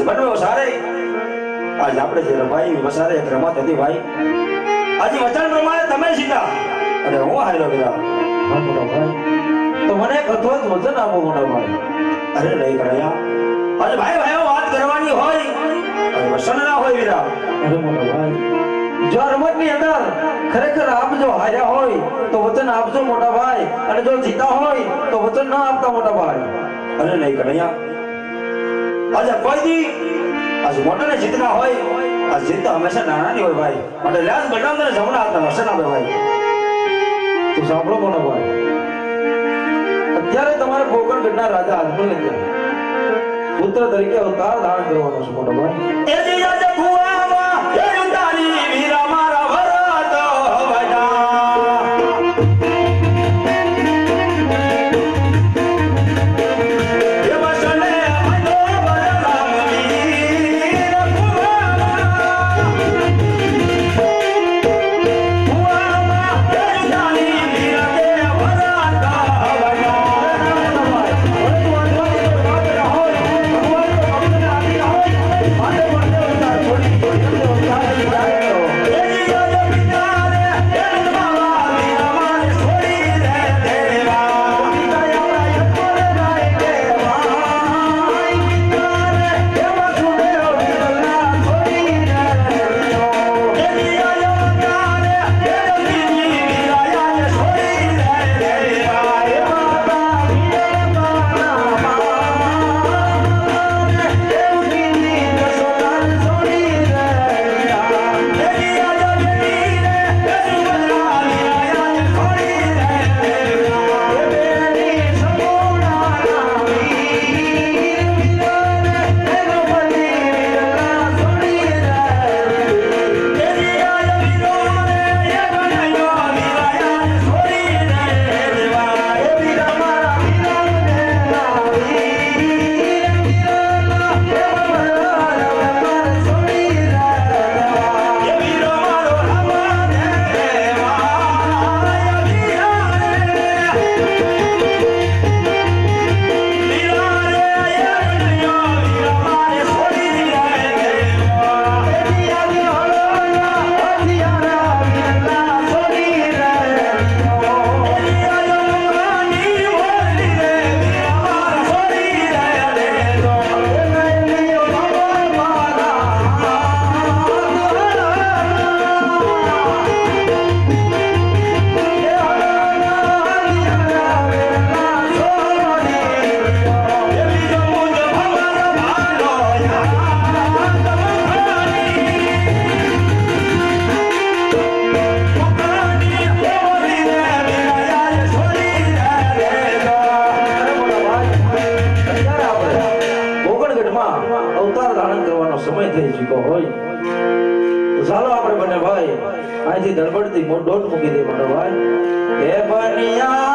બનવો સારે આજ આપણે જે રમાઈ વસારે એક રમત હતી ભાઈ આજે વચન પ્રમાણે તમે સીધા અને હું હાર્યો ગયો હા મોટા ભાઈ તો મને એક અદ્ભુત વચન આપો મોટા ભાઈ અરે નહીં કરાયા આજે ભાઈ ભાઈઓ વાત કરવાની હોય અને વસન ના હોય વીરા અરે મોટા ભાઈ જો રમતની અંદર ખરેખર આપ જો હાર્યા હોય તો વચન આપજો મોટા ભાઈ અને જો જીતા હોય તો વચન ના આપતા મોટા ભાઈ અરે નહીં કરાયા આજે કોઈ દી આજે મોટાને જીતના હોય આ જીત તો હંમેશા નાનાની હોય ભાઈ માટે લાજ બનાવને જમણા હાથના વસન આપે ભાઈ તો સાંભળો મોટા ભાઈ અત્યારે તમારે ગોકર્ણગઢના રાજા આજમલ પુત્ર તરીકે અવતાર ધારણ કરવાનો છે મોટા ભાઈ એ જે રાજા કુવામાં એ ઉતારી વીરા મારા ભરત વડા એ વસને મનો બલરામ વીર કુવામાં એ ઉતારી વીરા કે ભરત અવતાર ધારણ કરવાનો સમય થઈ ચૂક્યો હોય તો ચાલો આપણે બંને ભાઈ અહીંથી દળબડથી દોટ મૂકી દે મોટો ભાઈ હે બનિયા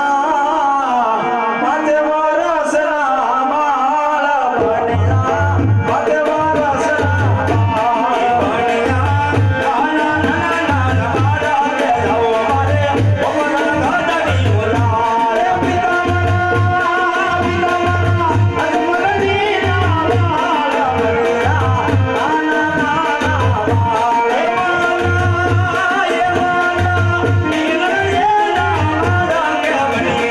માથે વરસના માળા બનિયા માથે વરસના Yeah.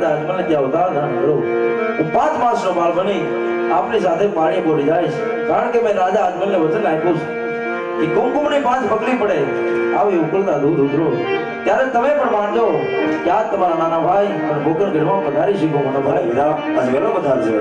રાજમહેલને ત્યાં અવતાર ધારણ કરો. હું 5 માસનો બાળ બની આપની સાથે પાણી બોલી જઈશ, કારણ કે મેં રાજા આજમલને વચન આપ્યું છે કે કુમકુમની 5 પકડી પડે આવી ઉકળતા દૂધ ઉતરો ત્યારે તમે પણ માનજો કે આ તમારા નાના ભાઈ અને ગોકર્ણ ગઢમાં પધારી શીખો મોટા ભાઈ ભાઈ. વિદા આજ વેલો પધારજો.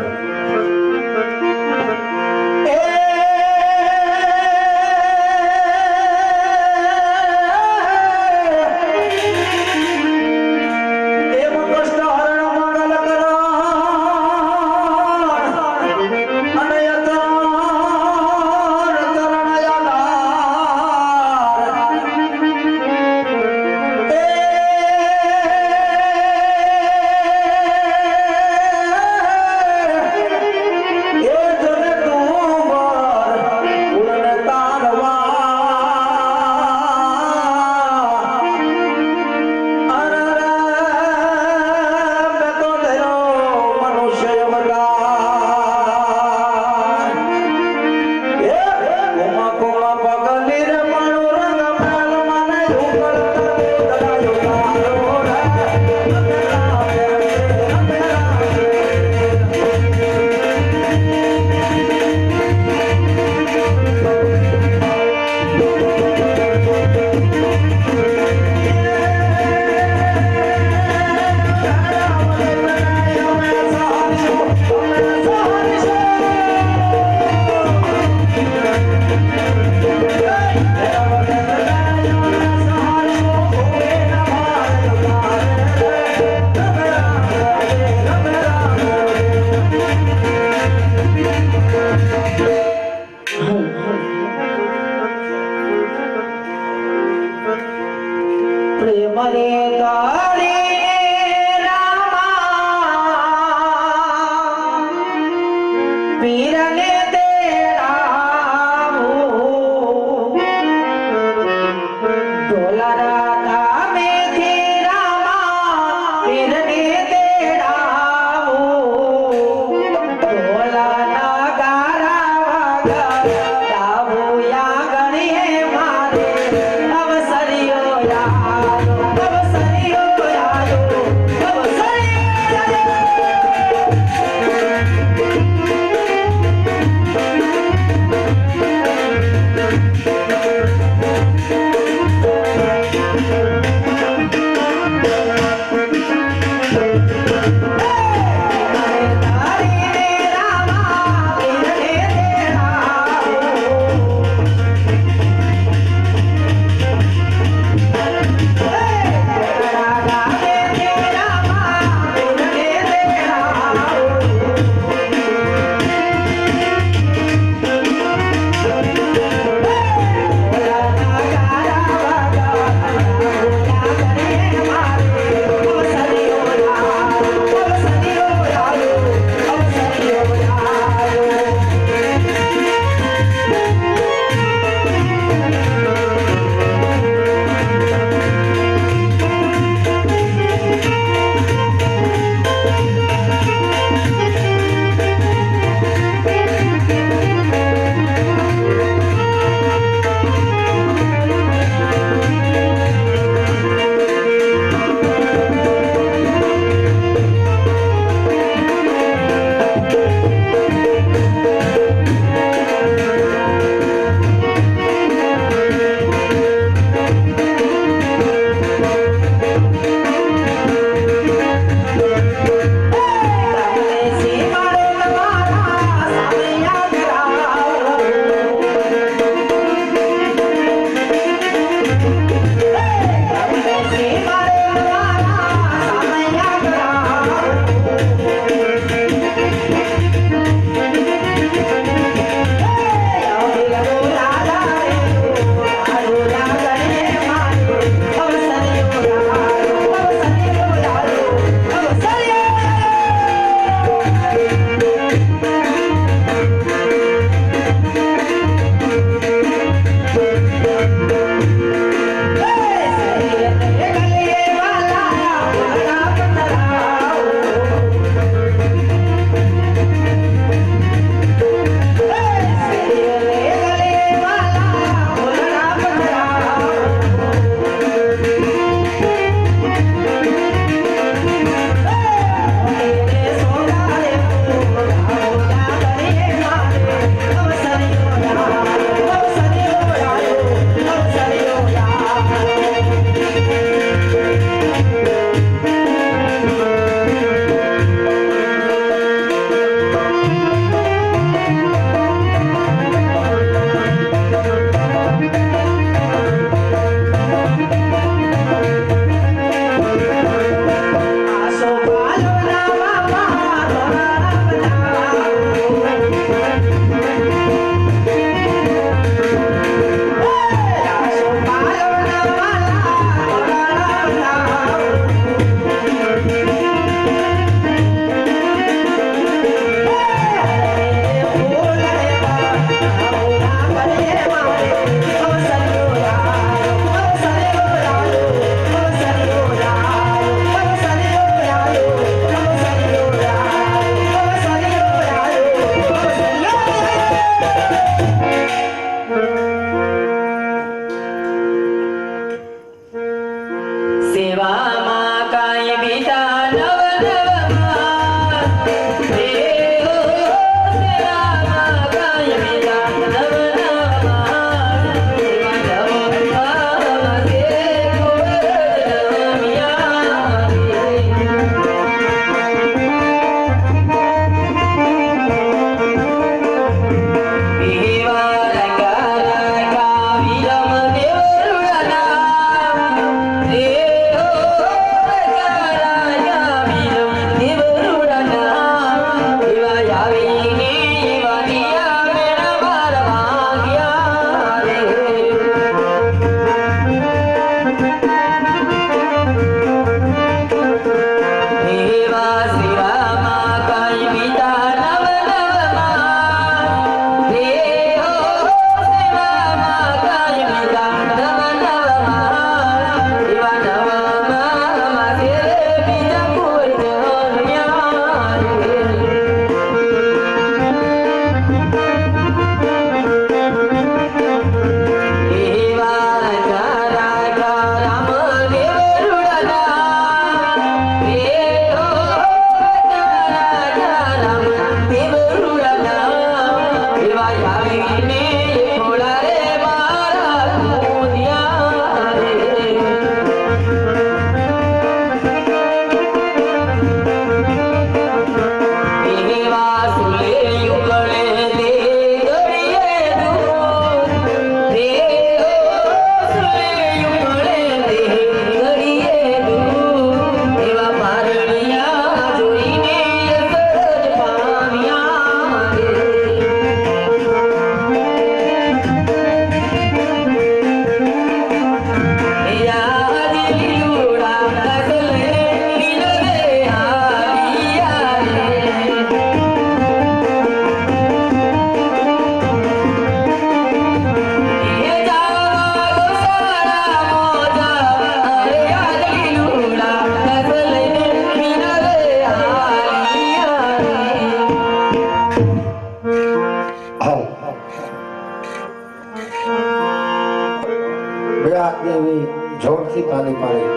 એવી જોરથી તાલી પાડી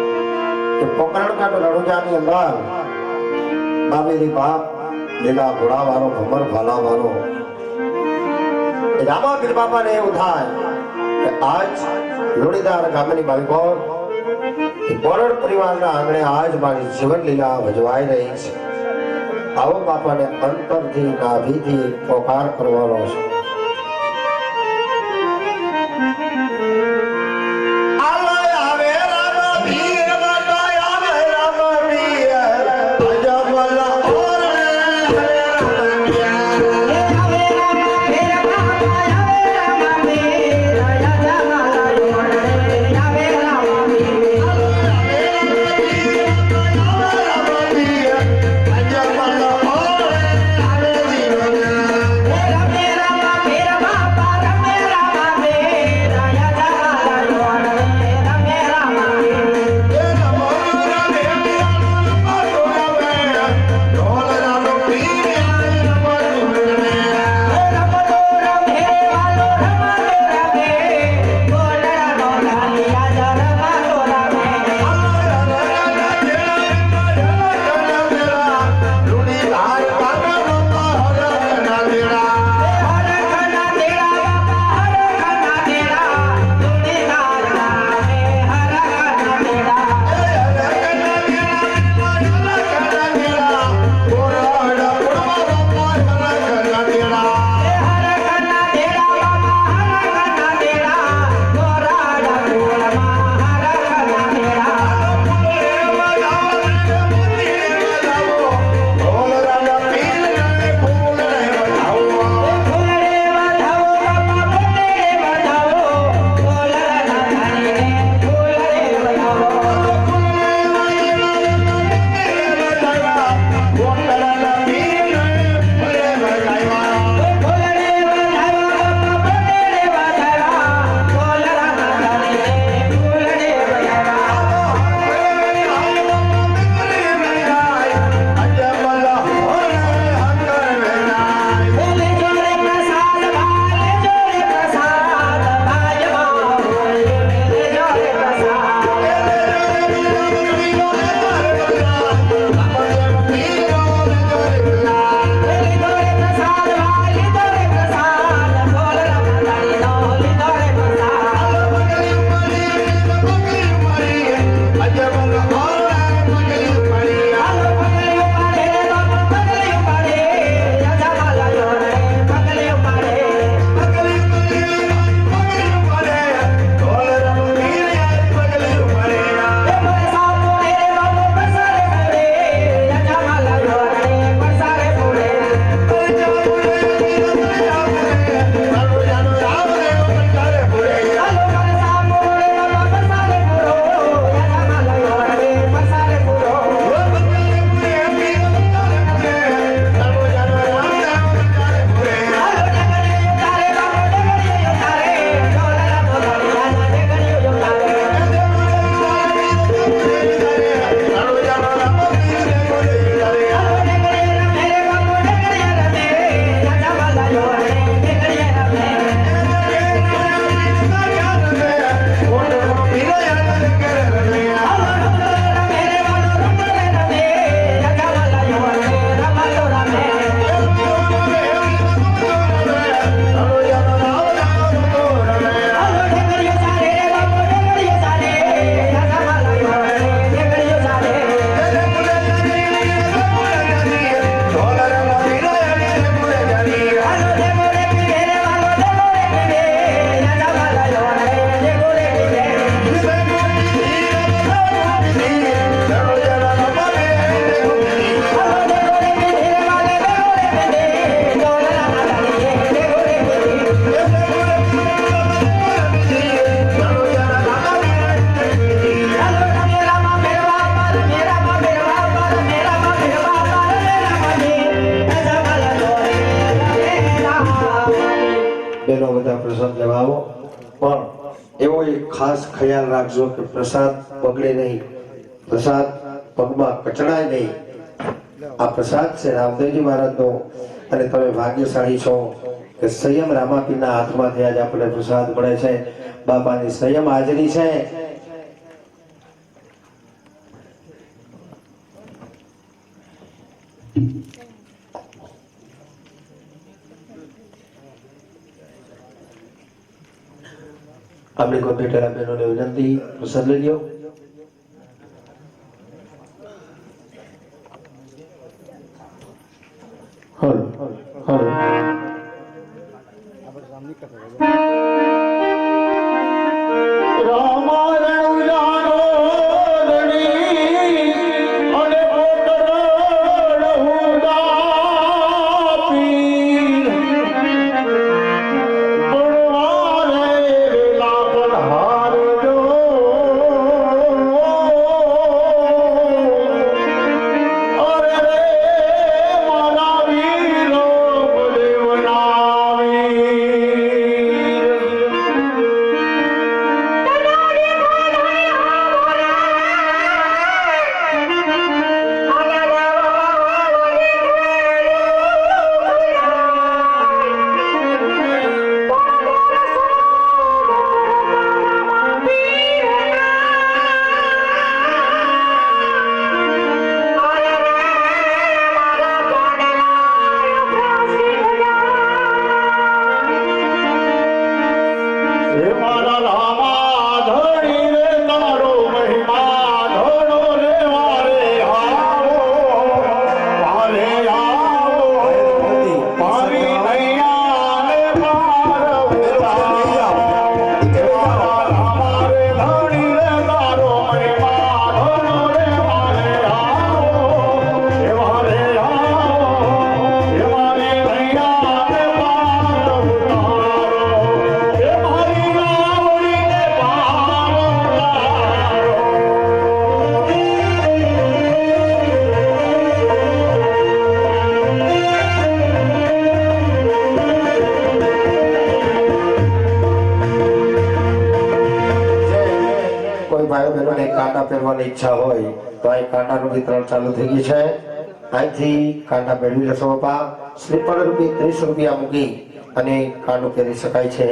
કે પોકરણકાટ રણુજાની અંદર બાબેલી બાપ લીલા ઘોડાવાળો ભમર ભાલાવાળો રામા પીર બાપાને એવું થાય કે આજ લોડીદાર ગામની બાળકો બોરડ પરિવારના આંગણે આજ મારી જીવન લીલા ભજવાઈ રહી છે. આવો બાપાને અંતરથી નાભીથી પોકાર કરવાનો છે. Rama ખાસ ખ્યાલ રાખજો કે પ્રસાદ બગડે નહીં, પ્રસાદ પગમાં કચડાય નહીં. આ પ્રસાદ છે રામદેવજી મહારાજનો અને તમે ભાગ્યશાળી છો કે સંયમ રામાપીરના હાથમાંથી આજે આપણને પ્રસાદ મળે છે. બાબાની સંયમ હાજરી છે. આપણે કોઈ બેઠેલા બહેનોને વિનંતી પ્રસાદ લઈ લો. હલો હલો કાંટા પહેરવાની ઈચ્છા હોય તો અહીં કાંટાનું વિતરણ ચાલુ થઈ ગયું છે. અહીંથી કાંટા મેળવી લેશો બાપા. સ્લીપર રૂપિયા 30 રૂપિયા મૂકી અને કાંટું પહેરી શકાય છે.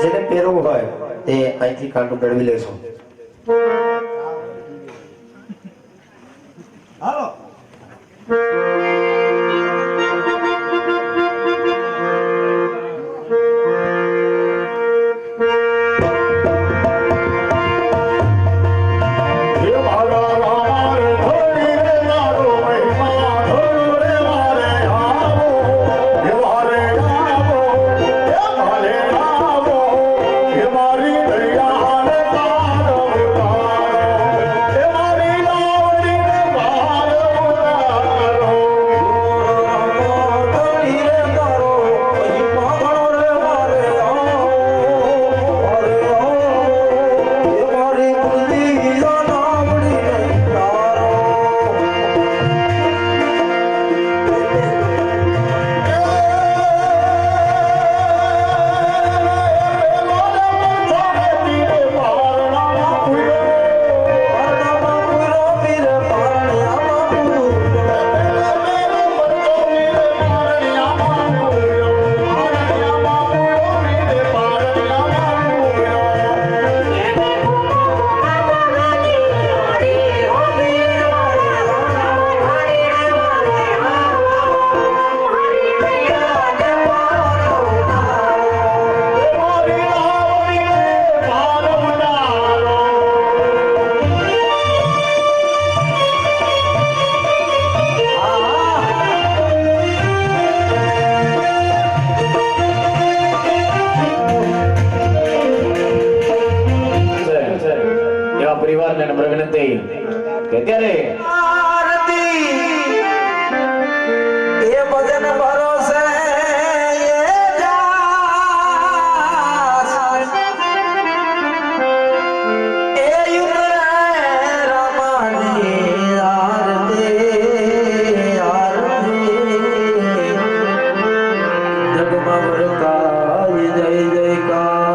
જેને પહેરવું હોય તે અહીંથી કાંટું મેળવી લેશો. હાલો પરિવારને નમ્ર વિનંતી કે અત્યારે એ ભજન ભરોસે જગમાં વરતાય જય જયકાર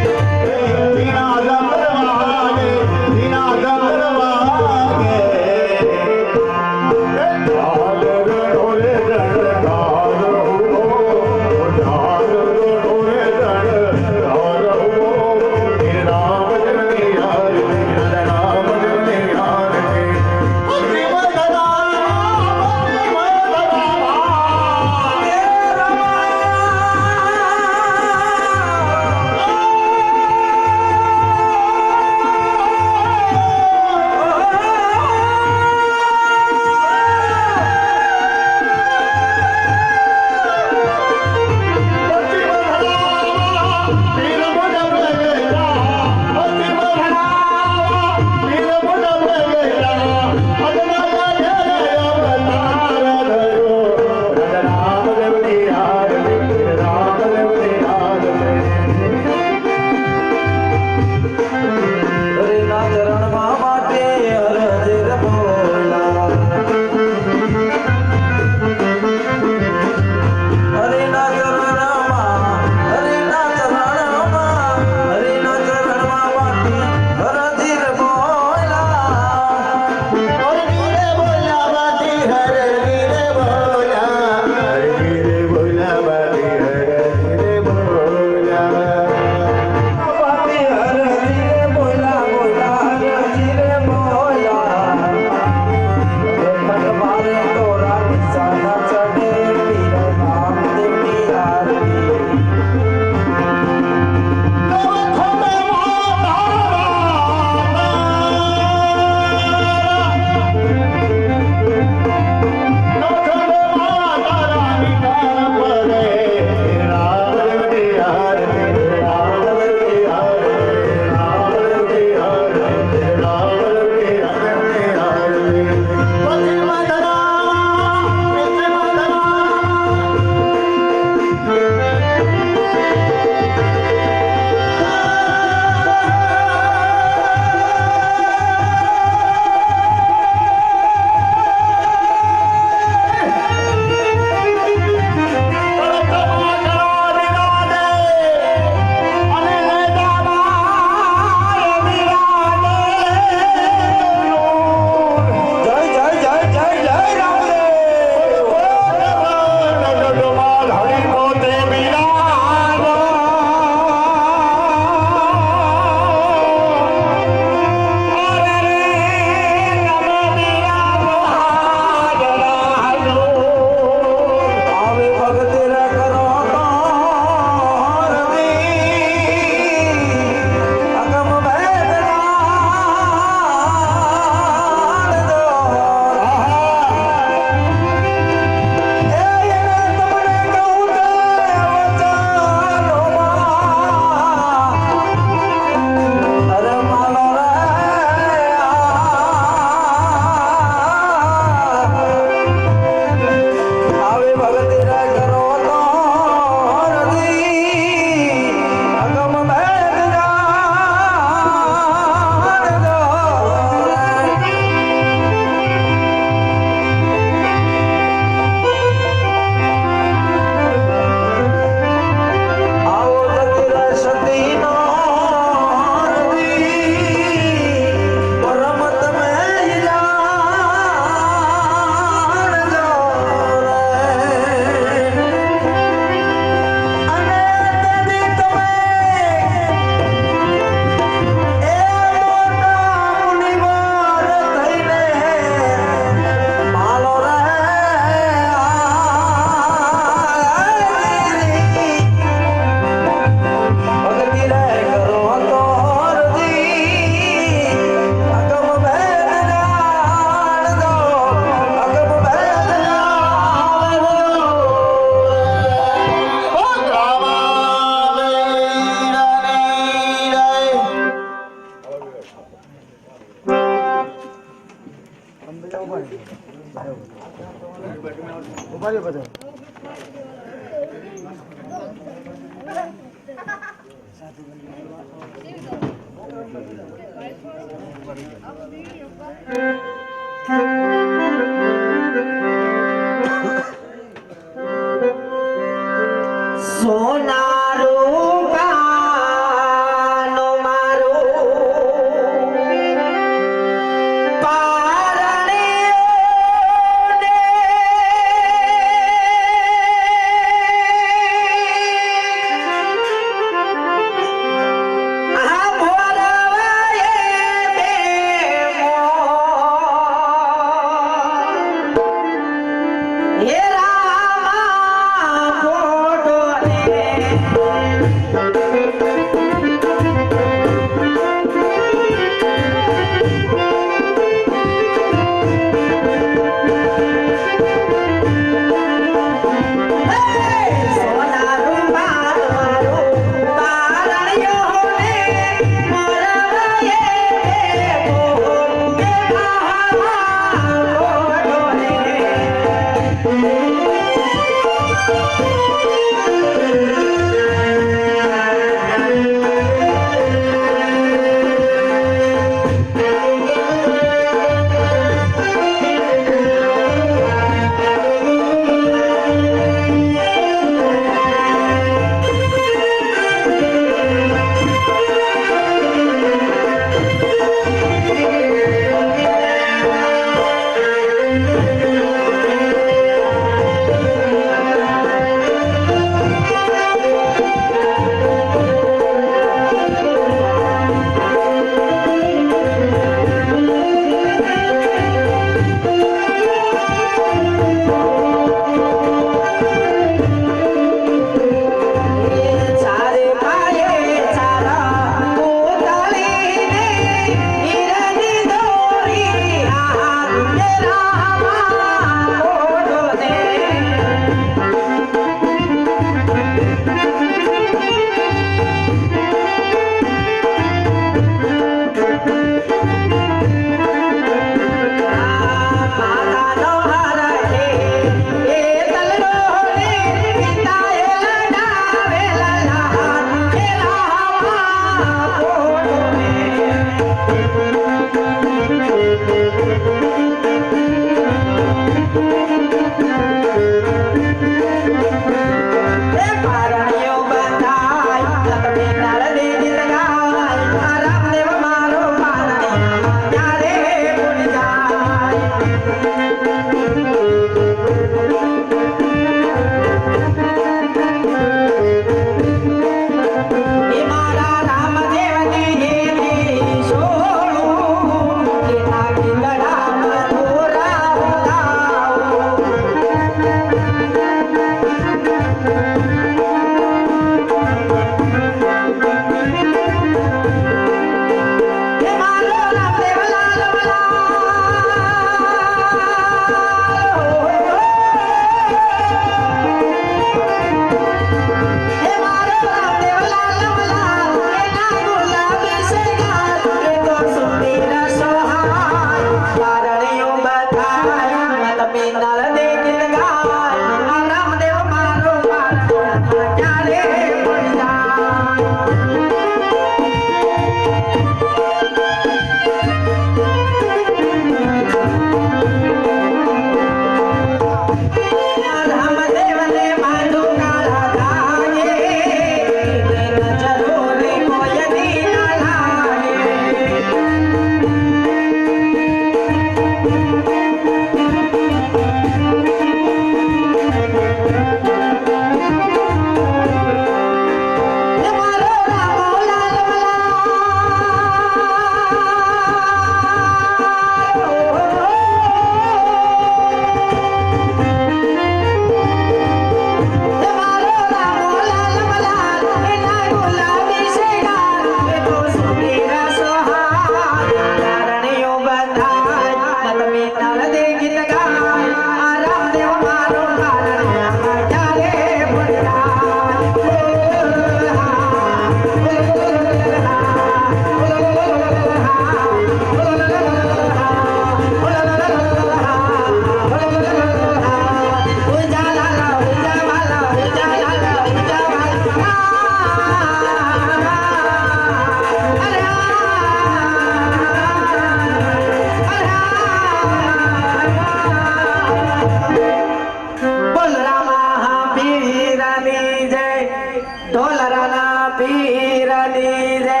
પીરની રે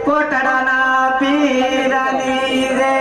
કોટડાના પીરની રે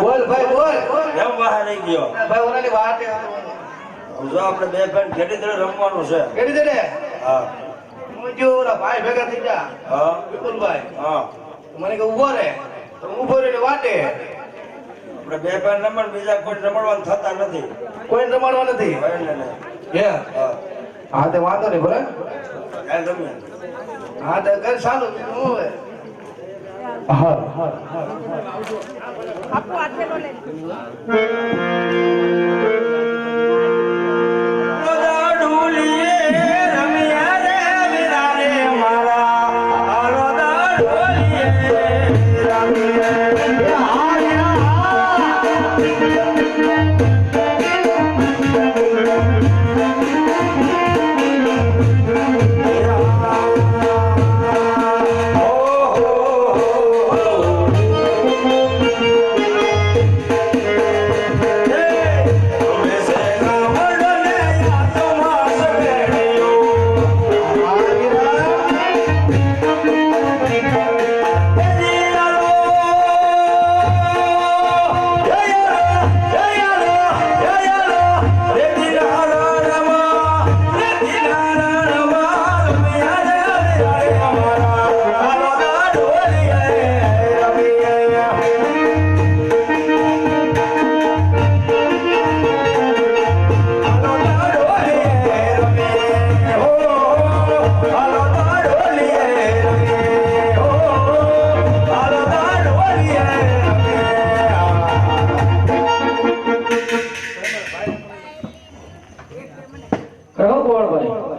બોલ ભાઈ બોલ એમ બહાર રહી ગયો ભાઈ ઓનાની વાત જો આપણે બે બેન ખેડી દડે રમવાનું છે કેડી દે ને હા હું જો ઓલા ભાઈ ભેગા થઈ જા હા વિપુલભાઈ હા મને કે ઉભો રે તો હું ઉભો રે વાટે આપણે બે બેન રમણ બીજા કોઈ રમણવાનું થતા નથી કોઈ રમાડવા નથી ભાઈને ને. હે હા હા તે વાંધો નહીં ભલે કાલ રમીએ હા તો કર સાલું હું હવે હા હા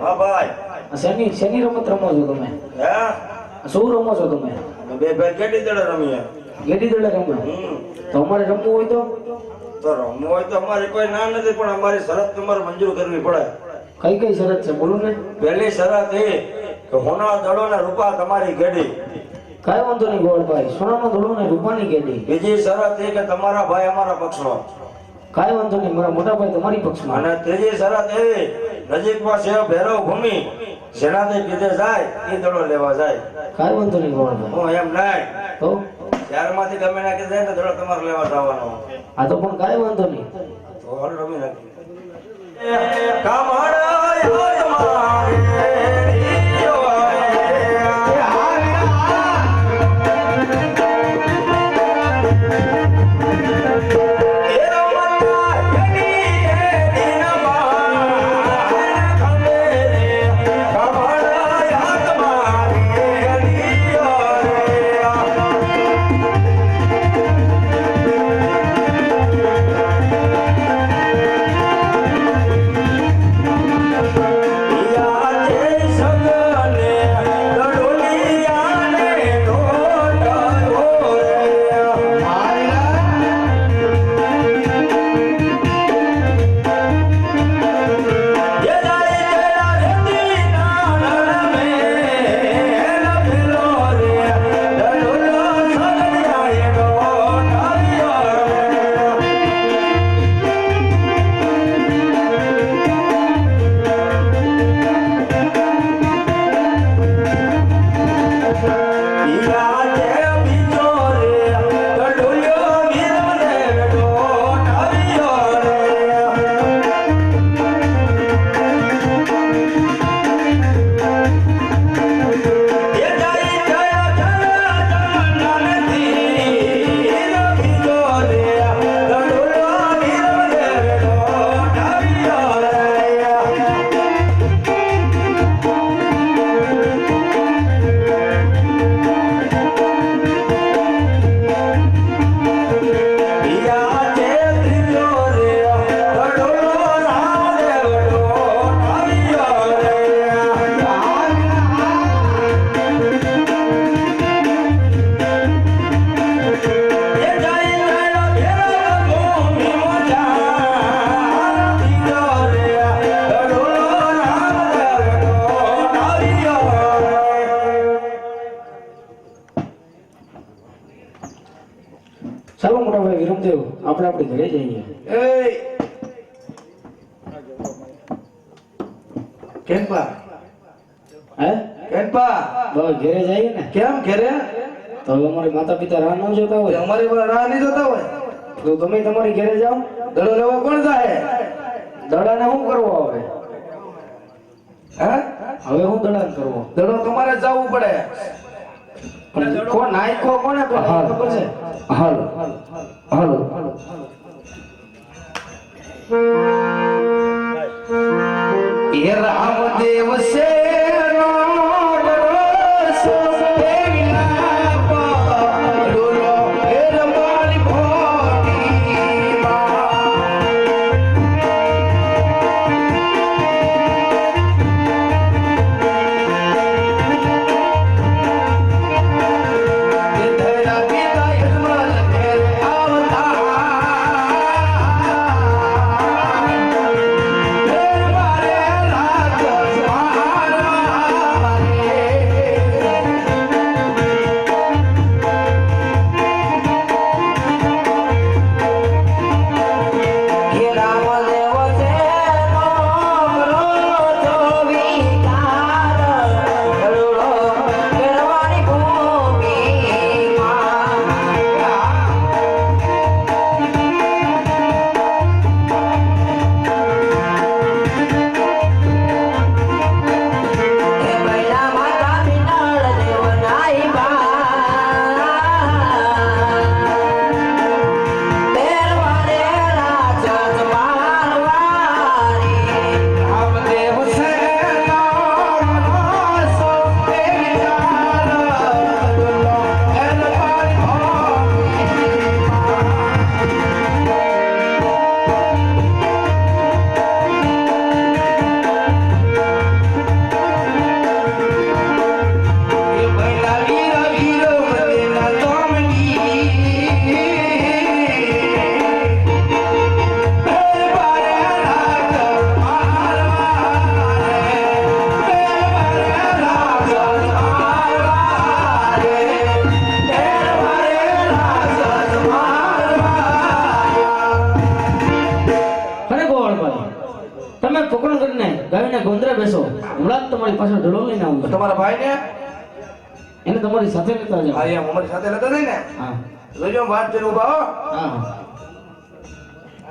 હા ભાઈ શેની રમત રમો છો તમે? હે શું રમો છો તમે? બે બેન ખેડી દડે રમીએ ગેડી દડે રમો? તો અમારે રમવું હોય તો રમવું હોય તો અમારી કોઈ ના નથી પણ અમારી શરત તમારે મંજૂર કરવી પડે કઈ કઈ શરત છે બોલો ને. પહેલી શરત એ કે હોના દડો ને રૂપા તમારી ગેડી કાંઈ વાંધો નહીં ગોળભાઈ, સોનાનો ધોળો ને રૂપાની ગેડી. બીજી શરત એ કે તમારા ભાઈ અમારા પક્ષનો કાંઈ વાંધો નહીં, મારા મોટા ભાઈ તમારી પક્ષમાં. અને ત્રીજી શરત એ નજીકમાં છે ભૈરવ ભૂમિ જેનાથી કીધે જાય એ દડો લેવા જાય. કાંઈ વાંધો નહીં ગોળભાઈ. હું એમ નહીં તો ત્યારમાંથી ગમે ના કીધે ને દડો તમારે લેવા જવાનો આ તો પણ કાંઈ વાંધો નહીં. તો હાલ રમી નાખી કામડા યાદ મારે આપણે ઘરે જઈએ. એ કેમ્પા હે કેમ્પા બસ ઘરે જઈએ ને. કેમ ઘેરે તો હવે અમારી માતા પિતા રાહ ન જોતા હોય અમારી પર રાહ નહીં જોતા હોય તો તમે તમારી ઘરે જાઓ. દડો લેવા કોણ જાય દડાને શું કરવો હવે? હે હવે હું દડાને કરવો? દડો તમારે જવું પડે પણ કોણ નાયકો કોને પેલા એ ખબર છે? હાલો હાલો એ રામદેવ છે તમે પકડ કરીને ગાયને ગોંદરે બેસો. હમણાં જ તમારી પાસે ઢોલો લઈને આવું છું. તમારા ભાઈ ને એને તમારી સાથે લેતા જાઓ. હા એમ અમારી સાથે લેતા જઈને હા જોજો વાત છે ઉભા હો હા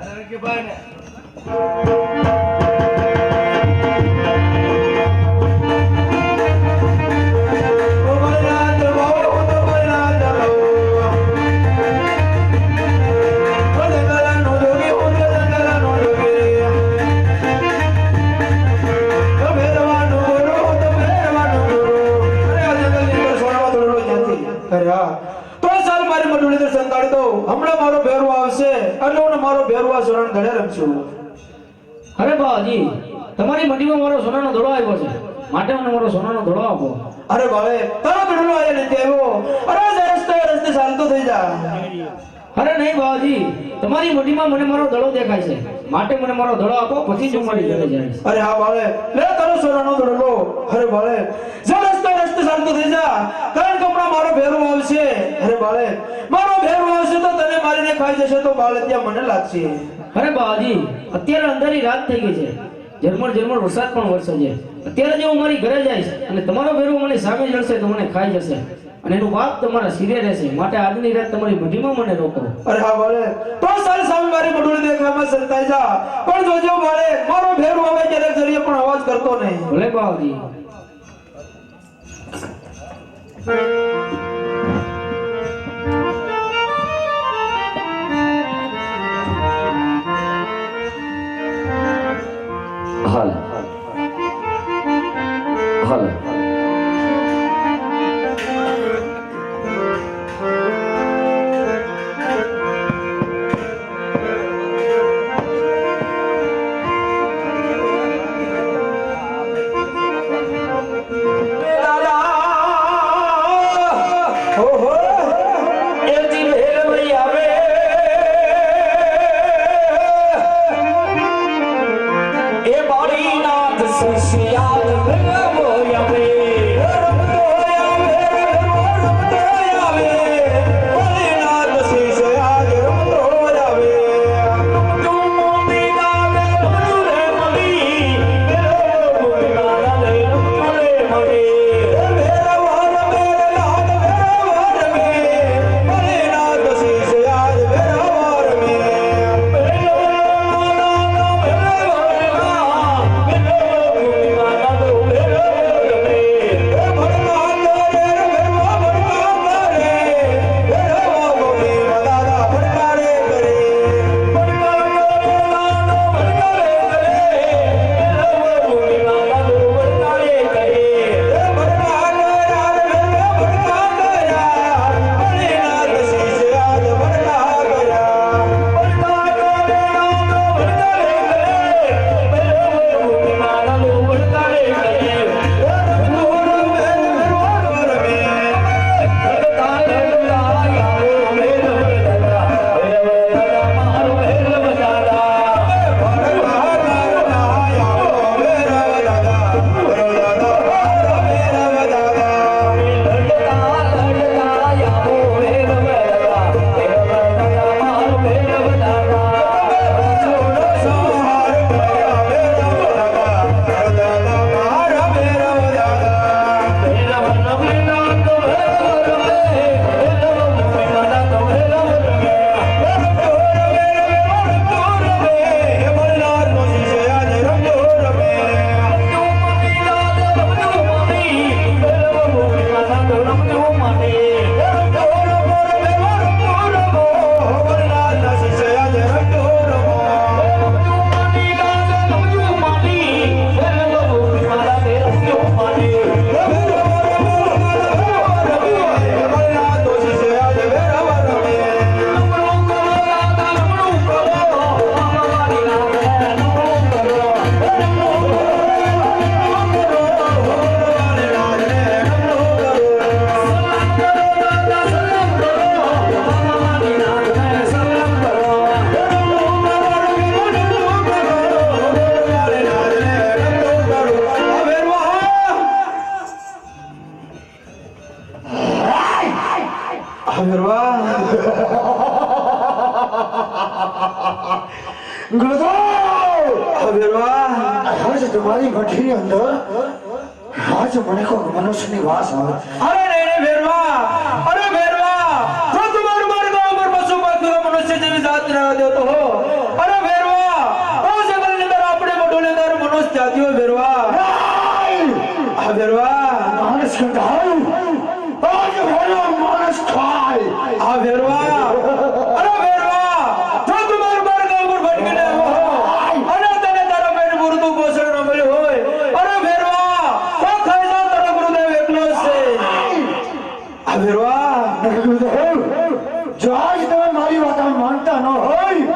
અરે કે ભાઈ ને હમણાં મારો ભેરવો આવશે એટલે હું મારો ભેરવા સોરણ ઘરે રમશું. અરે બાજી તમારી મંડીમાં મારો સોનાનો ધોળો આવ્યો છે માટે મને મારો સોનાનો ધોળો આપો. અરે ભાવે તારો ભેરવો આયા નથી આવ્યો. અરે રસ્તે ચાલતો થઈ જા. અરે નહીં બાજી તમારી મંડીમાં મને મારો ધોળો દેખાય છે માટે મને મારો ધોળો આપો પછી જ હું મારી ઘરે જઈશ. અરે હા ભાવે લે તારો સોનાનો ધોળો. અરે ભાવે રસ્તે ચાલતો થઈ જા કારણ કે હમણાં મારો ભેરવો આવશે. અરે ભાવે મારો ભેરવો આવશે તો તને મારીને ખાઈ જશે તો બાળે ત્યાં મને લાગશે. અરે બાજી અત્યારે અંધારી રાત થઈ ગઈ છે. ઝરમર વરસાદ પણ વરસે છે. અત્યારે જો હું મારી ઘરે જઈશ અને તમારો ભેરવો મને સામે જડશે તો મને ખાઈ જશે અને એનું બાપ તમારા સિરે રહેશે માટે આજની રાત તમારી ભઠ્ઠીમાં મને રોકો. અરે હા ભાવે તો સાલ સામે મારી બડુડી દેખામાં સંતાઈ જા પણ જોજો ભાવે મારો ભેરવો આવે ત્યારે જરીએ પણ અવાજ કરતો નહીં. ભલે બાજી. હાલ હાલ આજ તમારી ભઠ્ઠીની અંદર આજ મને કોઈ મનુષ્યની વાસ આવે. અરે નહીં ભેરવા, અરે ભેરવા, જો તમારું મારી ગામ પર પશુ પક્ષીઓ મનુષ્ય જેવી જાત રહેવા દેતો હો. અરે ભેરવા, ઓ જંગલની અંદર આપણે મોઢોની અંદર મનુષ્ય જાતિઓ ભેરવા. આ ભેરવા, માણસ કંટાળ આજ ભેરો માણસ ખાય. આ ભેરવા, અરે ભેરવા, જો તમારું મારી ગામ પર ભટકીને આવ્યો હો અને તને તારા પેટ પૂરતું પોષણ ન મળ્યું હોય, અરે ભેરવા, તો ખાઈ જા, તારો ગુરુદેવ એકલો જ છે. આ ભેરવા, ગુરુદેવ, જો આજ તમે મારી વાત માનતા ન હોય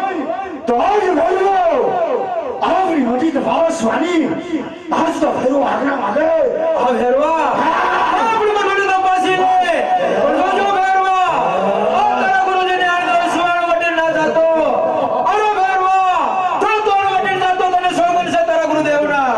તો આજ ભેરો આવડી મોટી તપાસવાની આજ તો ભેરો આગળ માગે. આ ભેરવા, આપણી મંડળી તપાસી લે. પણ જોજો ભેરવા, આ તારા ગુરુજીને આંગણે સુવાણ વટે ના જાતો. અરે ભેરવા, તો તોડ વટે જાતો, તને સોગંદ છે તારા ગુરુદેવના.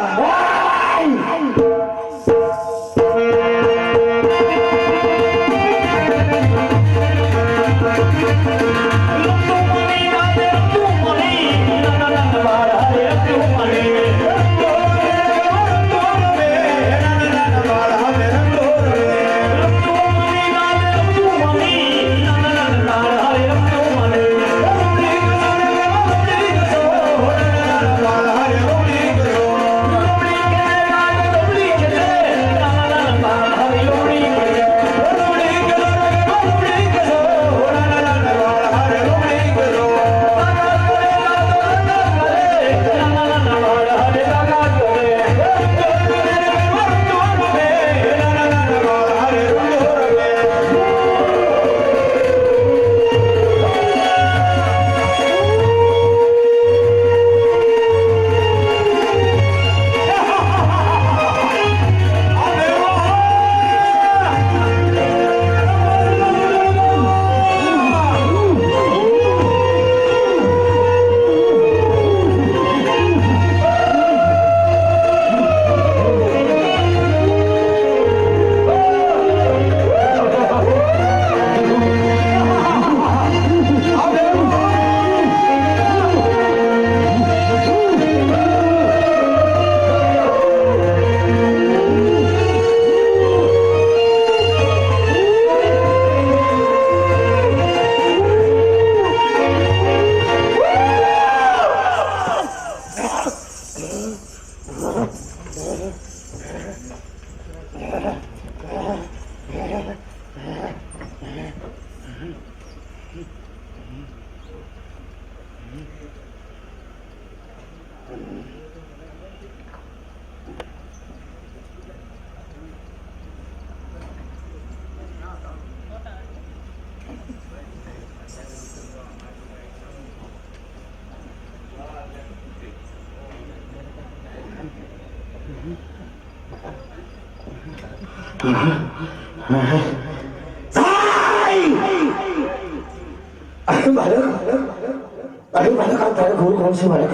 अरे बालक आप तारे गुरु कौन से बालक?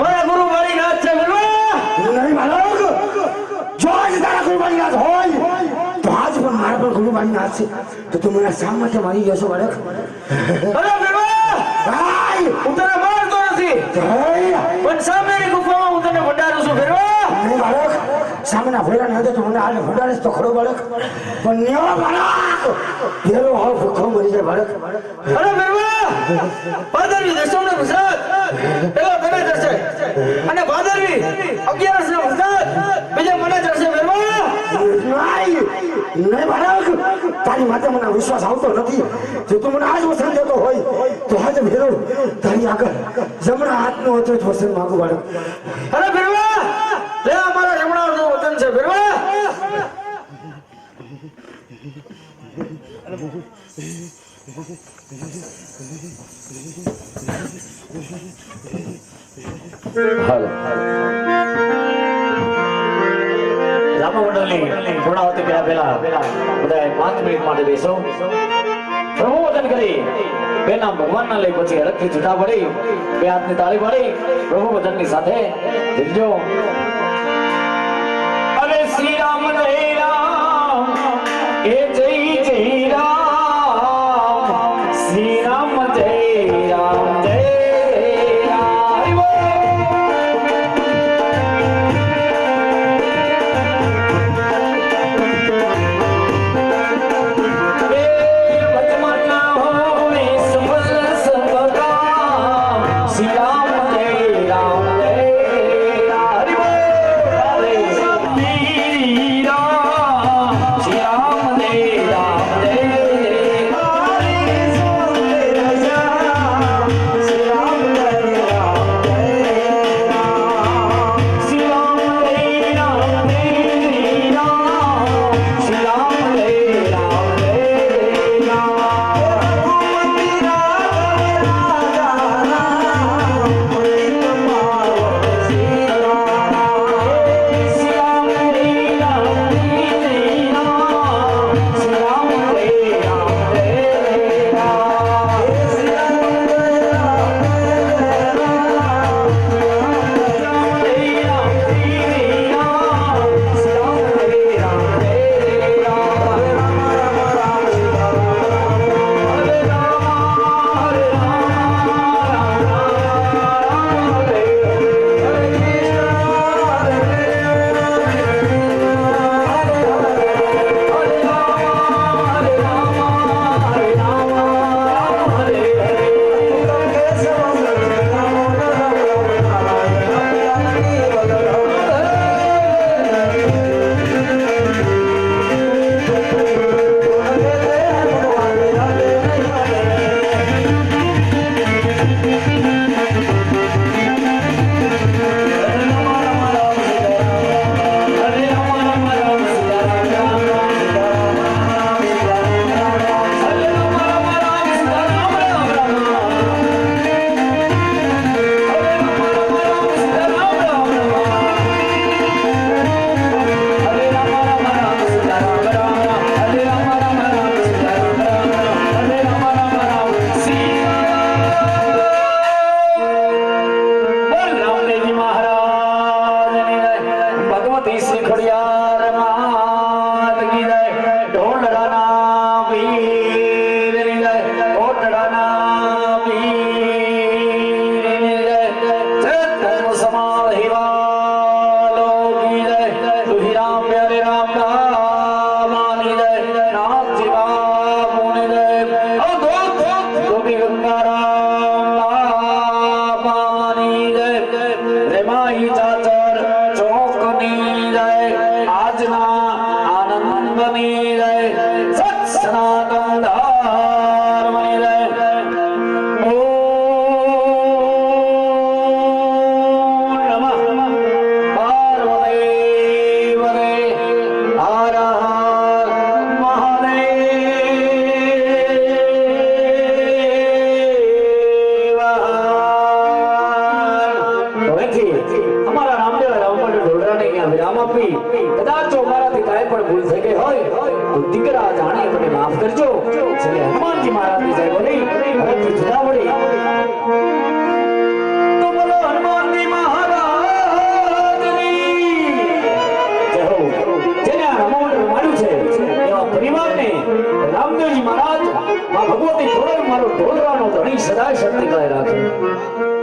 મારા ગુરુ મારી નાથ છે ભેરવા. नहीं बालक, जो आज तारा गुरु बानी नाथ होय तो आज पण मारा पण गुरु बानी नाथ से तो तुम मेरा सामने से मारी जैसो बालक. અરે ભેરવા, हाय હું તને મારતો નથી, પણ સામેની ગુફામાં હું તને ભંડારું છું ભેરવા. नहीं बालक, सामने भोला न तो तुमने आज भोला तो खड़ो बालक पण न्यो बालक येरो हो भूखो मरी जाए बालक. અરે ભેરવા, ભાદરવી દસમનો વરસાદ પેલો તને જશે અને ભાદરવી 11નો વરસાદ બીજા મને જશે ભેરવા. नहीं नहीं बालक, तारी माते મને વિશ્વાસ આવતો નથી. જો તું મને આજ વસન દેતો હોય તો આજ ભેરો તારી આગળ જમણા હાથનો હતો જ વસન માંગુ બાળક. અરે ભેરવા, લે આ મારા જમણાનો વચન છે ભેરવા. હાલો રામા મંડળની પૂર્ણાવતી પહેલા બધા 5 મિનિટ માટે બેસો. પ્રભુ વચન કરી બે નામ ભગવાનના લઈ પછી અડગથી છૂટા પડી બે હાથની તાળી પાડી પ્રભુ વચનની સાથે જીલજો. અરે શ્રી રામ જય રામ એ જય જય રામ શ્રી રામ જય રામ જય ભગવતી થોડો મારો ઢોલવાનો ધણી સદાય શક્તિ ગાય રાખે.